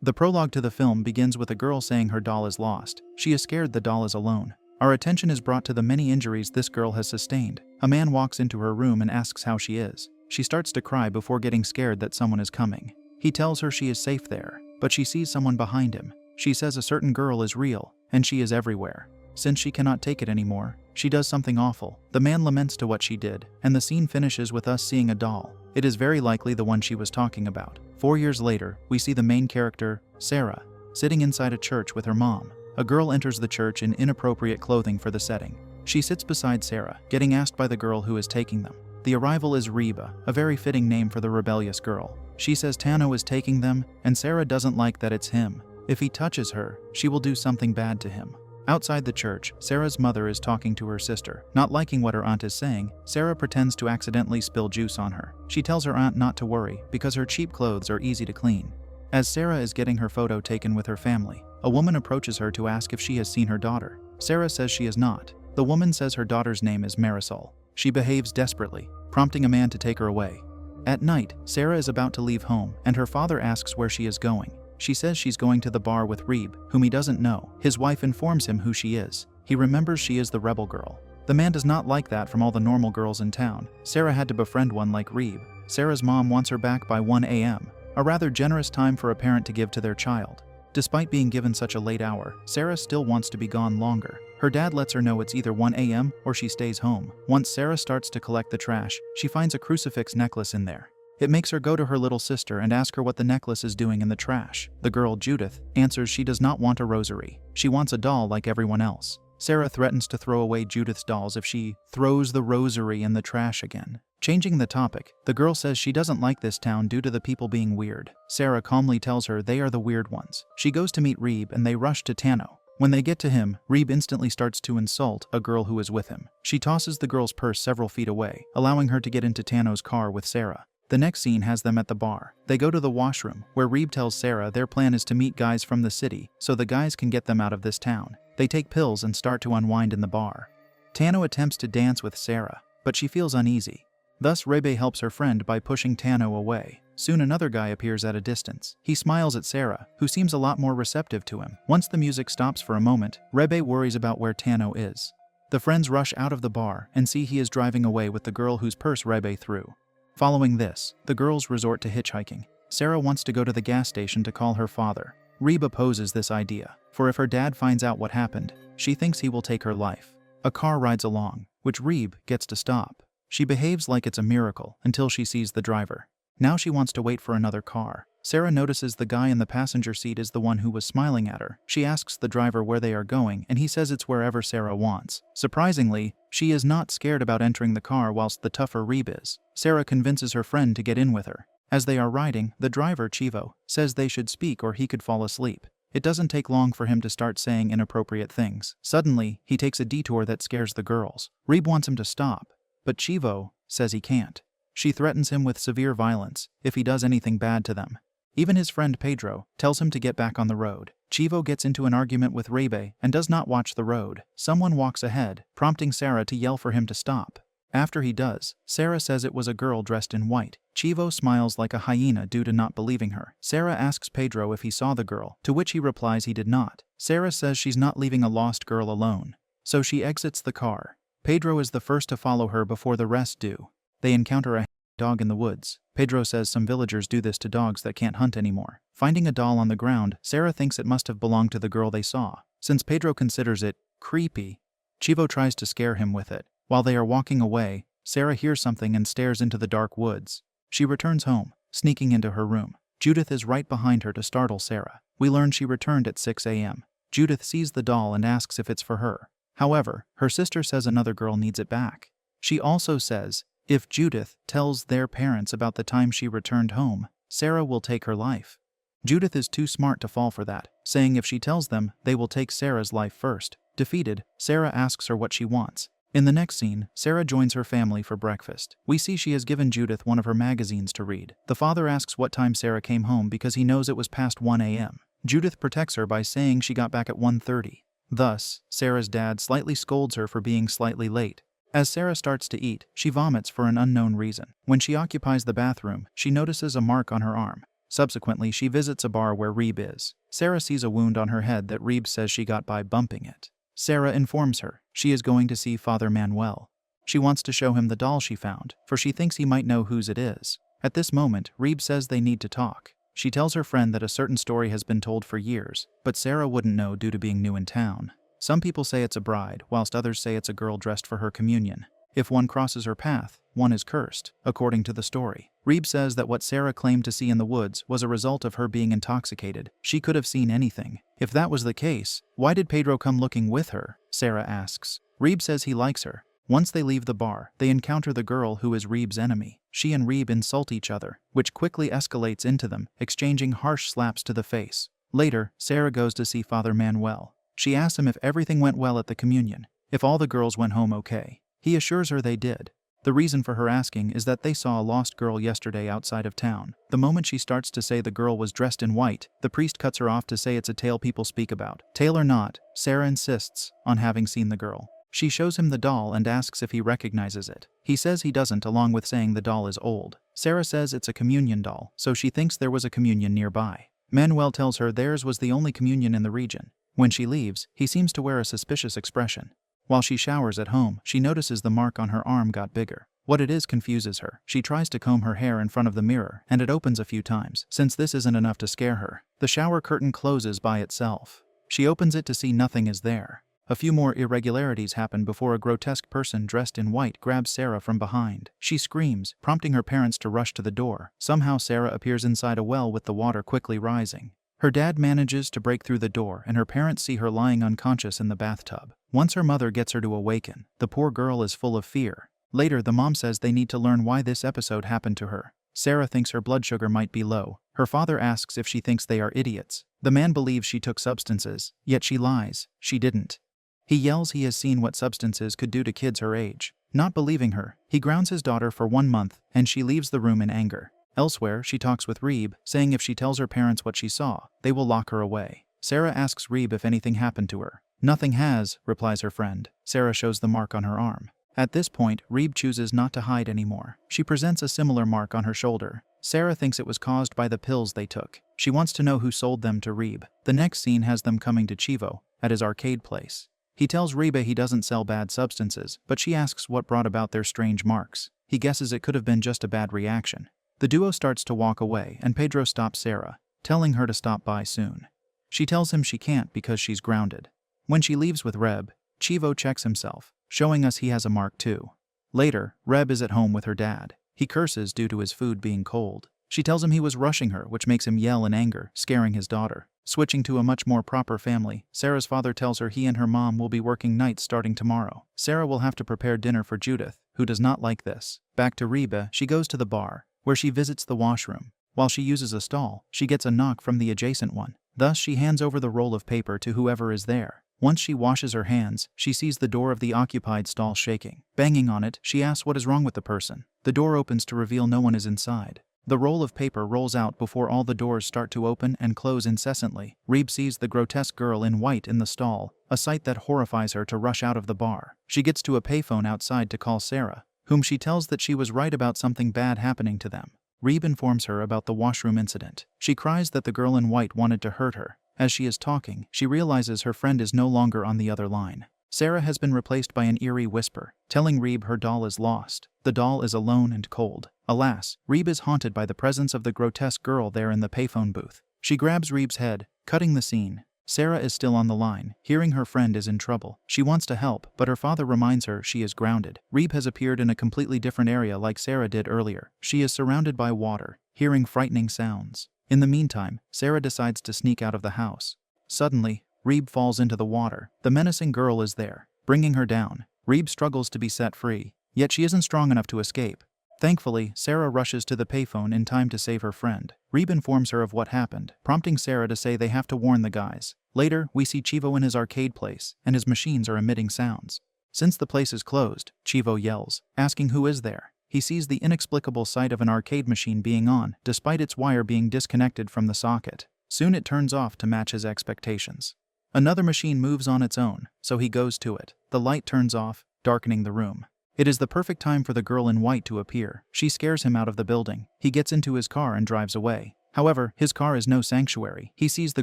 The prologue to the film begins with a girl saying her doll is lost. She is scared the doll is alone. Our attention is brought to the many injuries this girl has sustained. A man walks into her room and asks how she is. She starts to cry before getting scared that someone is coming. He tells her she is safe there, but she sees someone behind him. She says a certain girl is real, and she is everywhere. Since she cannot take it anymore, she does something awful. The man laments to what she did, and the scene finishes with us seeing a doll. It is very likely the one she was talking about. 4 years later, we see the main character, Sarah, sitting inside a church with her mom. A girl enters the church in inappropriate clothing for the setting. She sits beside Sarah, getting asked by the girl who is taking them. The arrival is Reba, a very fitting name for the rebellious girl. She says Tano is taking them, and Sarah doesn't like that it's him. If he touches her, she will do something bad to him. Outside the church, Sarah's mother is talking to her sister. Not liking what her aunt is saying, Sarah pretends to accidentally spill juice on her. She tells her aunt not to worry, because her cheap clothes are easy to clean. As Sarah is getting her photo taken with her family, a woman approaches her to ask if she has seen her daughter. Sarah says she has not. The woman says her daughter's name is Marisol. She behaves desperately, prompting a man to take her away. At night, Sarah is about to leave home, and her father asks where she is going. She says she's going to the bar with Rebe, whom he doesn't know. His wife informs him who she is. He remembers she is the rebel girl. The man does not like that from all the normal girls in town. Sarah had to befriend one like Rebe. Sarah's mom wants her back by 1 a.m., a rather generous time for a parent to give to their child. Despite being given such a late hour, Sarah still wants to be gone longer. Her dad lets her know it's either 1 a.m. or she stays home. Once Sarah starts to collect the trash, she finds a crucifix necklace in there. It makes her go to her little sister and ask her what the necklace is doing in the trash. The girl, Judith, answers she does not want a rosary. She wants a doll like everyone else. Sarah threatens to throw away Judith's dolls if she throws the rosary in the trash again. Changing the topic, the girl says she doesn't like this town due to the people being weird. Sarah calmly tells her they are the weird ones. She goes to meet Rebe and they rush to Tano. When they get to him, Rebe instantly starts to insult a girl who is with him. She tosses the girl's purse several feet away, allowing her to get into Tano's car with Sarah. The next scene has them at the bar. They go to the washroom, where Rebe tells Sarah their plan is to meet guys from the city, so the guys can get them out of this town. They take pills and start to unwind in the bar. Tano attempts to dance with Sarah, but she feels uneasy. Thus, Rebe helps her friend by pushing Tano away. Soon another guy appears at a distance. He smiles at Sarah, who seems a lot more receptive to him. Once the music stops for a moment, Rebe worries about where Tano is. The friends rush out of the bar and see he is driving away with the girl whose purse Rebe threw. Following this, the girls resort to hitchhiking. Sarah wants to go to the gas station to call her father. Rebe opposes this idea, for if her dad finds out what happened, she thinks he will take her life. A car rides along, which Rebe gets to stop. She behaves like it's a miracle until she sees the driver. Now she wants to wait for another car. Sarah notices the guy in the passenger seat is the one who was smiling at her. She asks the driver where they are going, and he says it's wherever Sarah wants. Surprisingly, she is not scared about entering the car whilst the tougher Rebe is. Sarah convinces her friend to get in with her. As they are riding, the driver, Chivo, says they should speak or he could fall asleep. It doesn't take long for him to start saying inappropriate things. Suddenly, he takes a detour that scares the girls. Rebe wants him to stop, but Chivo says he can't. She threatens him with severe violence if he does anything bad to them. Even his friend Pedro tells him to get back on the road. Chivo gets into an argument with Rebe and does not watch the road. Someone walks ahead, prompting Sarah to yell for him to stop. After he does, Sarah says it was a girl dressed in white. Chivo smiles like a hyena due to not believing her. Sarah asks Pedro if he saw the girl, to which he replies he did not. Sarah says she's not leaving a lost girl alone, so she exits the car. Pedro is the first to follow her before the rest do. They encounter a dog in the woods. Pedro says some villagers do this to dogs that can't hunt anymore. Finding a doll on the ground, Sarah thinks it must have belonged to the girl they saw. Since Pedro considers it creepy, Chivo tries to scare him with it. While they are walking away, Sarah hears something and stares into the dark woods. She returns home, sneaking into her room. Judith is right behind her to startle Sarah. We learn she returned at 6 a.m. Judith sees the doll and asks if it's for her. However, her sister says another girl needs it back. She also says, if Judith tells their parents about the time she returned home, Sarah will take her life. Judith is too smart to fall for that, saying if she tells them, they will take Sarah's life first. Defeated, Sarah asks her what she wants. In the next scene, Sarah joins her family for breakfast. We see she has given Judith one of her magazines to read. The father asks what time Sarah came home because he knows it was past 1 a.m. Judith protects her by saying she got back at 1:30. Thus, Sarah's dad slightly scolds her for being slightly late. As Sarah starts to eat, she vomits for an unknown reason. When she occupies the bathroom, she notices a mark on her arm. Subsequently, she visits a bar where Rebe is. Sarah sees a wound on her head that Rebe says she got by bumping it. Sarah informs her she is going to see Father Manuel. She wants to show him the doll she found, for she thinks he might know whose it is. At this moment, Rebe says they need to talk. She tells her friend that a certain story has been told for years, but Sarah wouldn't know due to being new in town. Some people say it's a bride, whilst others say it's a girl dressed for her communion. If one crosses her path, one is cursed, according to the story. Rebe says that what Sarah claimed to see in the woods was a result of her being intoxicated. She could have seen anything. If that was the case, why did Pedro come looking with her? Sarah asks. Rebe says he likes her. Once they leave the bar, they encounter the girl who is Rebe's enemy. She and Rebe insult each other, which quickly escalates into them, exchanging harsh slaps to the face. Later, Sarah goes to see Father Manuel. She asks him if everything went well at the communion, if all the girls went home okay. He assures her they did. The reason for her asking is that they saw a lost girl yesterday outside of town. The moment she starts to say the girl was dressed in white, the priest cuts her off to say it's a tale people speak about. Tale or not, Sarah insists on having seen the girl. She shows him the doll and asks if he recognizes it. He says he doesn't, along with saying the doll is old. Sarah says it's a communion doll, so she thinks there was a communion nearby. Manuel tells her theirs was the only communion in the region. When she leaves, he seems to wear a suspicious expression. While she showers at home, she notices the mark on her arm got bigger. What it is confuses her. She tries to comb her hair in front of the mirror, and it opens a few times. Since this isn't enough to scare her, the shower curtain closes by itself. She opens it to see nothing is there. A few more irregularities happen before a grotesque person dressed in white grabs Sarah from behind. She screams, prompting her parents to rush to the door. Somehow Sarah appears inside a well with the water quickly rising. Her dad manages to break through the door, and her parents see her lying unconscious in the bathtub. Once her mother gets her to awaken, the poor girl is full of fear. Later, the mom says they need to learn why this episode happened to her. Sarah thinks her blood sugar might be low. Her father asks if she thinks they are idiots. The man believes she took substances, yet she lies. She didn't. He yells he has seen what substances could do to kids her age. Not believing her, he grounds his daughter for 1 month, and she leaves the room in anger. Elsewhere, she talks with Rebe, saying if she tells her parents what she saw, they will lock her away. Sarah asks Rebe if anything happened to her. Nothing has, replies her friend. Sarah shows the mark on her arm. At this point, Rebe chooses not to hide anymore. She presents a similar mark on her shoulder. Sarah thinks it was caused by the pills they took. She wants to know who sold them to Rebe. The next scene has them coming to Chivo, at his arcade place. He tells Rebe he doesn't sell bad substances, but she asks what brought about their strange marks. He guesses it could have been just a bad reaction. The duo starts to walk away, and Pedro stops Sarah, telling her to stop by soon. She tells him she can't because she's grounded. When she leaves with Reb, Chivo checks himself, showing us he has a mark too. Later, Reb is at home with her dad. He curses due to his food being cold. She tells him he was rushing her, which makes him yell in anger, scaring his daughter. Switching to a much more proper family, Sarah's father tells her he and her mom will be working nights starting tomorrow. Sarah will have to prepare dinner for Judith, who does not like this. Back to Rebe, she goes to the bar, where she visits the washroom. While she uses a stall, she gets a knock from the adjacent one. Thus, she hands over the roll of paper to whoever is there. Once she washes her hands, she sees the door of the occupied stall shaking. Banging on it, she asks what is wrong with the person. The door opens to reveal no one is inside. The roll of paper rolls out before all the doors start to open and close incessantly. Rebe sees the grotesque girl in white in the stall, a sight that horrifies her to rush out of the bar. She gets to a payphone outside to call Sarah, whom she tells that she was right about something bad happening to them. Rebe informs her about the washroom incident. She cries that the girl in white wanted to hurt her. As she is talking, she realizes her friend is no longer on the other line. Sarah has been replaced by an eerie whisper, telling Rebe her doll is lost. The doll is alone and cold. Alas, Rebe is haunted by the presence of the grotesque girl there in the payphone booth. She grabs Rebe's head, cutting the scene. Sarah is still on the line, hearing her friend is in trouble. She wants to help, but her father reminds her she is grounded. Rebe has appeared in a completely different area like Sarah did earlier. She is surrounded by water, hearing frightening sounds. In the meantime, Sarah decides to sneak out of the house. Suddenly, Rebe falls into the water. The menacing girl is there, bringing her down. Rebe struggles to be set free, yet she isn't strong enough to escape. Thankfully, Sarah rushes to the payphone in time to save her friend. Rebe informs her of what happened, prompting Sarah to say they have to warn the guys. Later, we see Chivo in his arcade place, and his machines are emitting sounds. Since the place is closed, Chivo yells, asking who is there. He sees the inexplicable sight of an arcade machine being on, despite its wire being disconnected from the socket. Soon it turns off to match his expectations. Another machine moves on its own, so he goes to it. The light turns off, darkening the room. It is the perfect time for the girl in white to appear. She scares him out of the building. He gets into his car and drives away. However, his car is no sanctuary. He sees the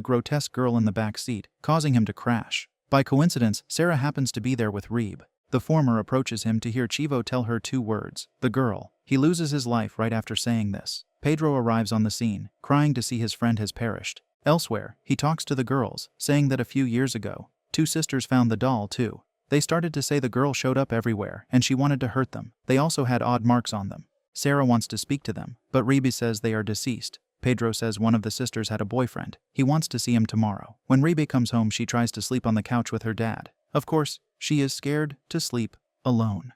grotesque girl in the back seat, causing him to crash. By coincidence, Sarah happens to be there with Rebe. The former approaches him to hear Chivo tell her 2 words, the girl. He loses his life right after saying this. Pedro arrives on the scene, crying to see his friend has perished. Elsewhere, he talks to the girls, saying that a few years ago, 2 sisters found the doll too. They started to say the girl showed up everywhere and she wanted to hurt them. They also had odd marks on them. Sarah wants to speak to them, but Rebe says they are deceased. Pedro says one of the sisters had a boyfriend. He wants to see him tomorrow. When Rebe comes home, she tries to sleep on the couch with her dad. Of course, she is scared to sleep alone.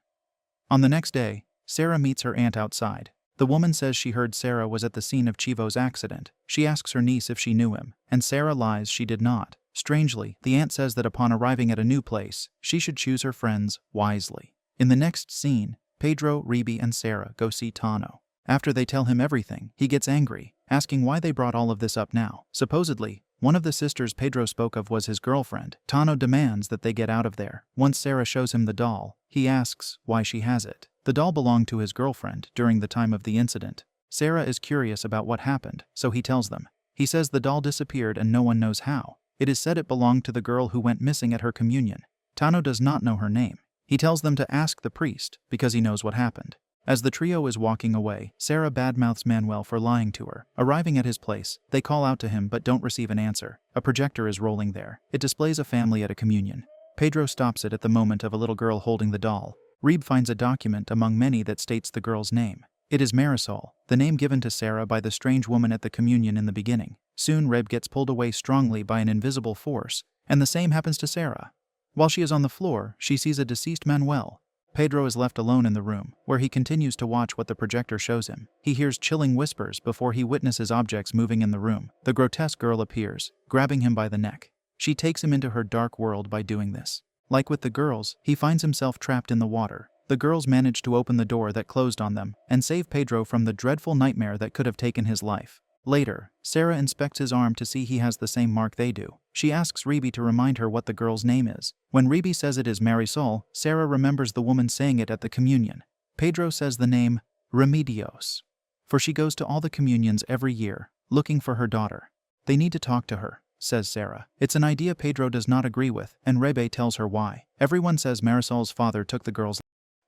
On the next day, Sarah meets her aunt outside. The woman says she heard Sarah was at the scene of Chivo's accident. She asks her niece if she knew him, and Sarah lies she did not. Strangely, the aunt says that upon arriving at a new place, she should choose her friends wisely. In the next scene, Pedro, Rebe, and Sarah go see Tano. After they tell him everything, he gets angry, asking why they brought all of this up now. Supposedly, one of the sisters Pedro spoke of was his girlfriend. Tano demands that they get out of there. Once Sarah shows him the doll, he asks why she has it. The doll belonged to his girlfriend during the time of the incident. Sarah is curious about what happened, so he tells them. He says the doll disappeared and no one knows how. It is said it belonged to the girl who went missing at her communion. Tano does not know her name. He tells them to ask the priest, because he knows what happened. As the trio is walking away, Sarah badmouths Manuel for lying to her. Arriving at his place, they call out to him but don't receive an answer. A projector is rolling there. It displays a family at a communion. Pedro stops it at the moment of a little girl holding the doll. Rebe finds a document among many that states the girl's name. It is Marisol, the name given to Sarah by the strange woman at the communion in the beginning. Soon Rebe gets pulled away strongly by an invisible force, and the same happens to Sarah. While she is on the floor, she sees a deceased Manuel. Pedro is left alone in the room, where he continues to watch what the projector shows him. He hears chilling whispers before he witnesses objects moving in the room. The grotesque girl appears, grabbing him by the neck. She takes him into her dark world by doing this. Like with the girls, he finds himself trapped in the water. The girls manage to open the door that closed on them and save Pedro from the dreadful nightmare that could have taken his life. Later, Sarah inspects his arm to see he has the same mark they do. She asks Rebe to remind her what the girl's name is. When Rebe says it is Marisol, Sarah remembers the woman saying it at the communion. Pedro says the name Remedios, for she goes to all the communions every year, looking for her daughter. They need to talk to her, says Sarah. It's an idea Pedro does not agree with, and Rebe tells her why. Everyone says Marisol's father took the girl's.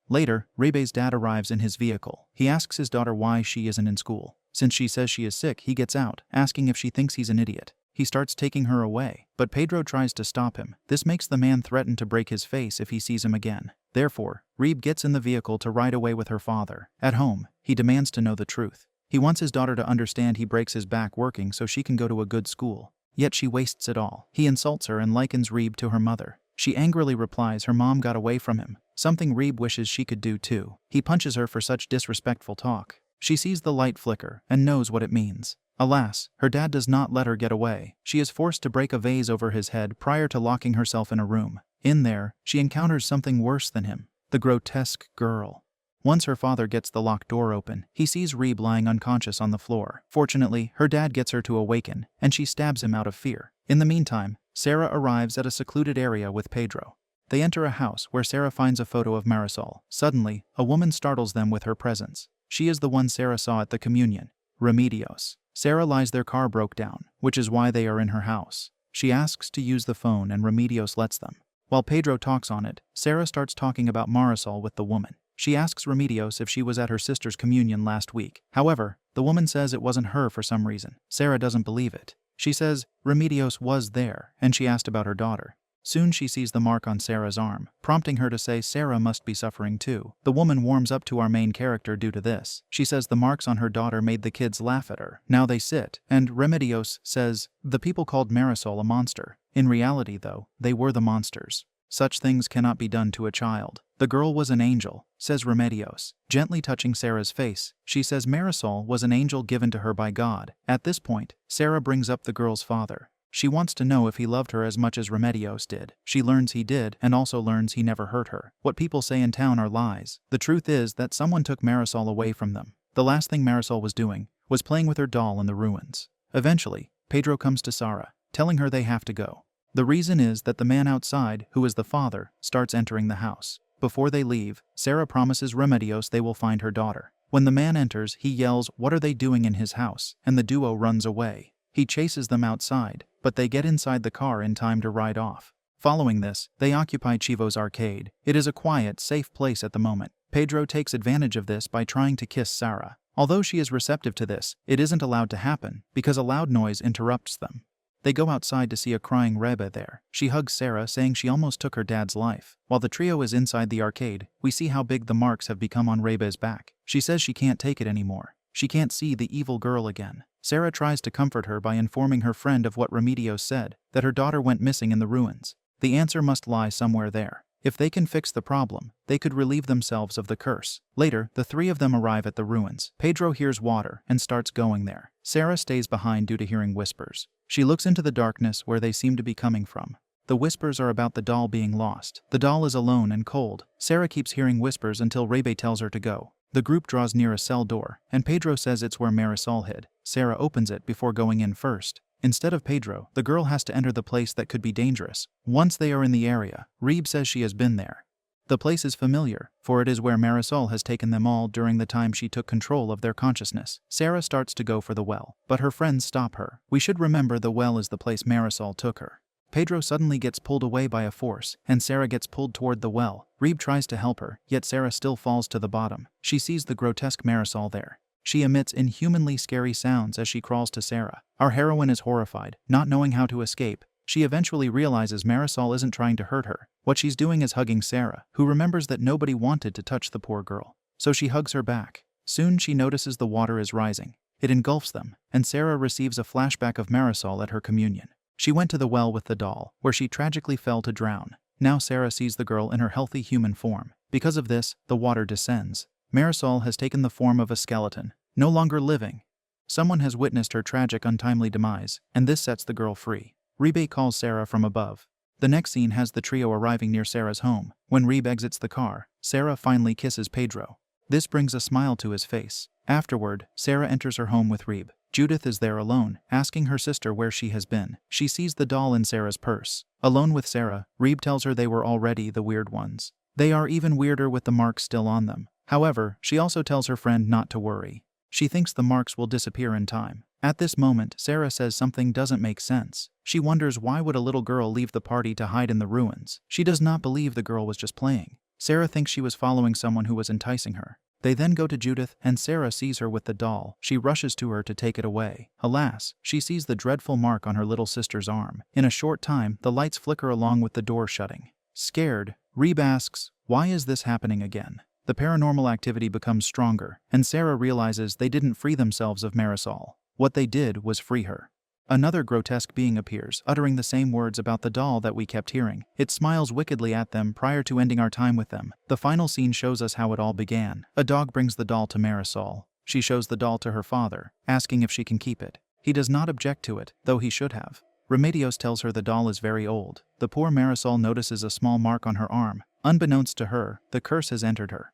Later, Rebe's dad arrives in his vehicle. He asks his daughter why she isn't in school. Since she says she is sick, he gets out, asking if she thinks he's an idiot. He starts taking her away, but Pedro tries to stop him. This makes the man threaten to break his face if he sees him again. Therefore, Rebe gets in the vehicle to ride away with her father. At home, he demands to know the truth. He wants his daughter to understand he breaks his back working so she can go to a good school. Yet she wastes it all. He insults her and likens Rebe to her mother. She angrily replies her mom got away from him, something Rebe wishes she could do too. He punches her for such disrespectful talk. She sees the light flicker and knows what it means. Alas, her dad does not let her get away. She is forced to break a vase over his head prior to locking herself in a room. In there, she encounters something worse than him, the grotesque girl. Once her father gets the locked door open, he sees Rebe lying unconscious on the floor. Fortunately, her dad gets her to awaken, and she stabs him out of fear. In the meantime, Sarah arrives at a secluded area with Pedro. They enter a house where Sarah finds a photo of Marisol. Suddenly, a woman startles them with her presence. She is the one Sarah saw at the communion, Remedios. Sarah lies their car broke down, which is why they are in her house. She asks to use the phone and Remedios lets them. While Pedro talks on it, Sarah starts talking about Marisol with the woman. She asks Remedios if she was at her sister's communion last week. However, the woman says it wasn't her for some reason. Sarah doesn't believe it. She says Remedios was there, and she asked about her daughter. Soon she sees the mark on Sarah's arm, prompting her to say Sarah must be suffering too. The woman warms up to our main character due to this. She says the marks on her daughter made the kids laugh at her. Now they sit, and Remedios says the people called Marisol a monster. In reality though, they were the monsters. Such things cannot be done to a child. The girl was an angel, says Remedios, gently touching Sarah's face. She says Marisol was an angel given to her by God. At this point, Sarah brings up the girl's father. She wants to know if he loved her as much as Remedios did. She learns he did, and also learns he never hurt her. What people say in town are lies. The truth is that someone took Marisol away from them. The last thing Marisol was doing was playing with her doll in the ruins. Eventually, Pedro comes to Sarah, telling her they have to go. The reason is that the man outside, who is the father, starts entering the house. Before they leave, Sarah promises Remedios they will find her daughter. When the man enters, he yells, "What are they doing in his house?" and the duo runs away. He chases them outside, but they get inside the car in time to ride off. Following this, they occupy Chivo's arcade. It is a quiet, safe place at the moment. Pedro takes advantage of this by trying to kiss Sarah. Although she is receptive to this, it isn't allowed to happen because a loud noise interrupts them. They go outside to see a crying Reba there. She hugs Sarah, saying she almost took her dad's life. While the trio is inside the arcade, we see how big the marks have become on Reba's back. She says she can't take it anymore. She can't see the evil girl again. Sarah tries to comfort her by informing her friend of what Remedios said, that her daughter went missing in the ruins. The answer must lie somewhere there. If they can fix the problem, they could relieve themselves of the curse. Later, the three of them arrive at the ruins. Pedro hears water and starts going there. Sarah stays behind due to hearing whispers. She looks into the darkness where they seem to be coming from. The whispers are about the doll being lost. The doll is alone and cold. Sarah keeps hearing whispers until Rebe tells her to go. The group draws near a cell door, and Pedro says it's where Marisol hid. Sarah opens it before going in first. Instead of Pedro, the girl has to enter the place that could be dangerous. Once they are in the area, Rebe says she has been there. The place is familiar, for it is where Marisol has taken them all during the time she took control of their consciousness. Sarah starts to go for the well, but her friends stop her. We should remember the well is the place Marisol took her. Pedro suddenly gets pulled away by a force, and Sarah gets pulled toward the well. Rebe tries to help her, yet Sarah still falls to the bottom. She sees the grotesque Marisol there. She emits inhumanly scary sounds as she crawls to Sarah. Our heroine is horrified, not knowing how to escape. She eventually realizes Marisol isn't trying to hurt her. What she's doing is hugging Sarah, who remembers that nobody wanted to touch the poor girl. So she hugs her back. Soon she notices the water is rising. It engulfs them, and Sarah receives a flashback of Marisol at her communion. She went to the well with the doll, where she tragically fell to drown. Now Sarah sees the girl in her healthy human form. Because of this, the water descends. Marisol has taken the form of a skeleton, no longer living. Someone has witnessed her tragic, untimely demise, and this sets the girl free. Rebe calls Sarah from above. The next scene has the trio arriving near Sarah's home. When Rebe exits the car, Sarah finally kisses Pedro. This brings a smile to his face. Afterward, Sarah enters her home with Rebe. Judith is there alone, asking her sister where she has been. She sees the doll in Sarah's purse. Alone with Sarah, Rebe tells her they were already the weird ones. They are even weirder with the marks still on them. However, she also tells her friend not to worry. She thinks the marks will disappear in time. At this moment, Sarah says something doesn't make sense. She wonders why would a little girl leave the party to hide in the ruins. She does not believe the girl was just playing. Sarah thinks she was following someone who was enticing her. They then go to Judith, and Sarah sees her with the doll. She rushes to her to take it away. Alas, she sees the dreadful mark on her little sister's arm. In a short time, the lights flicker along with the door shutting. Scared, Rebe asks, "Why is this happening again?" The paranormal activity becomes stronger, and Sarah realizes they didn't free themselves of Marisol. What they did was free her. Another grotesque being appears, uttering the same words about the doll that we kept hearing. It smiles wickedly at them prior to ending our time with them. The final scene shows us how it all began. A dog brings the doll to Marisol. She shows the doll to her father, asking if she can keep it. He does not object to it, though he should have. Remedios tells her the doll is very old. The poor Marisol notices a small mark on her arm. Unbeknownst to her, the curse has entered her.